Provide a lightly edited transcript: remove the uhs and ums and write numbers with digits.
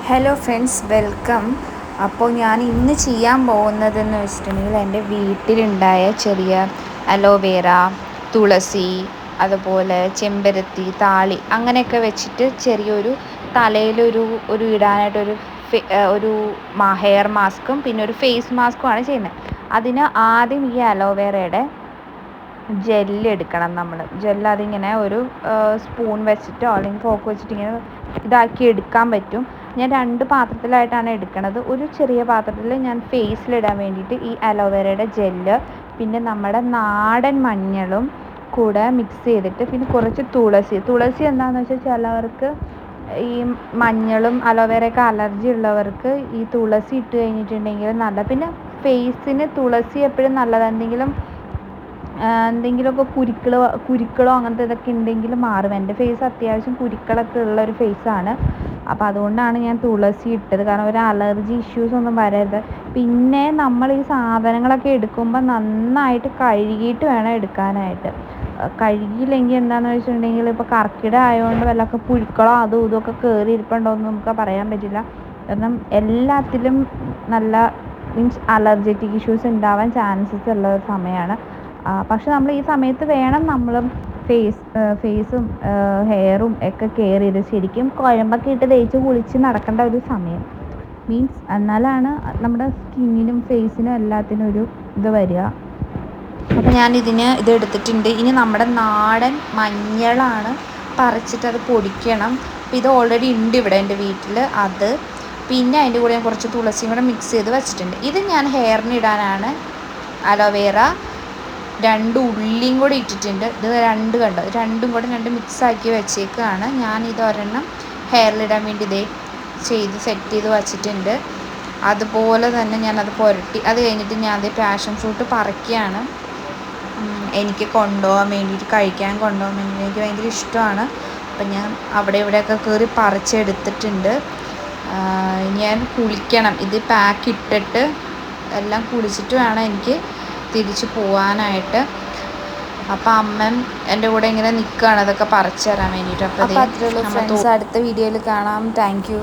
Hello friends, welcome. അപ്പോൾ ഞാൻ ഇന്ന് ചെയ്യാൻ പോകുന്നതെന്ന് വെച്ചിട്ടുണ്ടെങ്കിൽ എൻ്റെ വീട്ടിലുണ്ടായ ചെറിയ അലോവേറ, തുളസി, അതുപോലെ ചെമ്പരത്തി, താളി അങ്ങനെയൊക്കെ വെച്ചിട്ട് ചെറിയൊരു തലയിലൊരു ഇടാനായിട്ടൊരു ഒരു ഹെയർ മാസ്കും പിന്നെ ഒരു ഫേസ് മാസ്കുമാണ് ചെയ്യുന്നത്. അതിന് ആദ്യം ഈ അലോവേറയുടെ ജെല്ല് എടുക്കണം. ജെല്ല് അതിങ്ങനെ ഒരു സ്പൂൺ വെച്ചിട്ടോ അല്ലെങ്കിൽ ഫോക്ക് വെച്ചിട്ട് ഇങ്ങനെ ഇതാക്കി എടുക്കാൻ പറ്റും. ഞാൻ 2 പാത്രത്തിലായിട്ടാണ് എടുക്കുന്നത്. ഒരു ചെറിയ പാത്രത്തിൽ ഞാൻ ഫേസിലിടാൻ വേണ്ടിയിട്ട് ഈ അലോവേറയുടെ ജെല്ല്, പിന്നെ നമ്മുടെ നാടൻ മഞ്ഞളും കൂടെ മിക്സ് ചെയ്തിട്ട്, പിന്നെ കുറച്ച് തുളസി എന്താണെന്ന് വെച്ചാൽ ചിലവർക്ക് ഈ മഞ്ഞളും അലോവേറയൊക്കെ അലർജി ഉള്ളവർക്ക് ഈ തുളസി ഇട്ട് കഴിഞ്ഞിട്ടുണ്ടെങ്കിൽ നല്ല. പിന്നെ ഫേസിന് തുളസി എപ്പോഴും നല്ലത്. എന്തെങ്കിലുമൊക്കെ കുരുക്കളോ അങ്ങനത്തെ ഇതൊക്കെ ഉണ്ടെങ്കിൽ മാറും. എൻ്റെ ഫേസ് അത്യാവശ്യം കുരുക്കളൊക്കെ ഉള്ള ഒരു ഫേസാണ്. അപ്പോൾ അതുകൊണ്ടാണ് ഞാൻ തുളസി ഇട്ടത്, കാരണം ഒരു അലർജി ഇഷ്യൂസ് ഒന്നും വരരുത്. പിന്നെ നമ്മൾ ഈ സാധനങ്ങളൊക്കെ എടുക്കുമ്പോൾ നന്നായിട്ട് കഴുകിയിട്ട് വേണം എടുക്കാനായിട്ട്. കഴുകിയില്ലെങ്കിൽ എന്താണെന്ന് വെച്ചിട്ടുണ്ടെങ്കിൽ ഇപ്പോൾ കർക്കിടക ആയതുകൊണ്ട് വല്ലതൊക്കെ പുഴുക്കളോ അതും ഇതൊക്കെ കയറി ഇരിപ്പുണ്ടോ എന്ന് നമുക്ക് പറയാൻ പറ്റില്ല. കാരണം എല്ലാത്തിലും നല്ല അലർജറ്റിക് ഇഷ്യൂസ് ഉണ്ടാവാൻ ചാൻസസ് ഉള്ള സമയമാണ്. പക്ഷെ നമ്മൾ ഈ സമയത്ത് വേണം നമ്മൾ ഫേസും ഹെയറും ഒക്കെ കെയർ ചെയ്ത് ശരിക്കും കുഴമ്പൊക്കെ ഇട്ട് തേച്ച് കുളിച്ച് നടക്കേണ്ട ഒരു സമയം. എന്നാലാണ് നമ്മുടെ സ്കിന്നിനും ഫേസിനും എല്ലാത്തിനും ഒരു ഇത് വരിക. അപ്പോൾ ഞാൻ ഇതെടുത്തിട്ടുണ്ട്. ഇനി നമ്മുടെ നാടൻ മഞ്ഞളാണ് പറിച്ചിട്ട് അത് പൊടിക്കണം. അപ്പോൾ ഇത് ഓൾറെഡി ഉണ്ട് ഇവിടെ എൻ്റെ വീട്ടിൽ. അത് പിന്നെ അതിൻ്റെ കൂടെ ഞാൻ കുറച്ച് തുളസിയും കൂടെ മിക്സ് ചെയ്ത് വെച്ചിട്ടുണ്ട്. ഇത് ഞാൻ ഹെയറിന് ഇടാനാണ്. അലോവേറ, 2 ഉള്ളിയും കൂടി ഇട്ടിട്ടുണ്ട്. ഇത് രണ്ടും കൂടെ മിക്സാക്കി വെച്ചേക്കാണ്. ഞാനിത് ഒരെണ്ണം ഹെയറിലിടാൻ വേണ്ടി സെറ്റ് ചെയ്ത് വച്ചിട്ടുണ്ട്. അതുപോലെ തന്നെ ഞാനത് പുരട്ടി. അത് കഴിഞ്ഞിട്ട് ഞാൻ പാഷൻ ഫ്രൂട്ട് പറിക്കുകയാണ്. എനിക്ക് കഴിക്കാൻ കൊണ്ടുപോകാൻ വേണ്ടിയിട്ട് എനിക്ക് ഭയങ്കര ഇഷ്ടമാണ്. അപ്പം ഞാൻ അവിടെ ഇവിടെയൊക്കെ കയറി പറിച്ചെടുത്തിട്ടുണ്ട്. ഞാൻ കുളിക്കണം. ഇത് പാക്ക് ഇട്ടിട്ട് എല്ലാം കുളിച്ചിട്ട് വേണം എനിക്ക് തിരിച്ച് പോകാനായിട്ട്. അപ്പം അമ്മൻ എൻ്റെ കൂടെ ഇങ്ങനെ നിൽക്കുകയാണ് അതൊക്കെ പറിച്ചു തരാൻ വേണ്ടിയിട്ട്. അപ്പോൾ അത്രയുള്ളൂ ഫ്രണ്ട്സ്, അടുത്ത വീഡിയോയിൽ കാണാം. Thank you.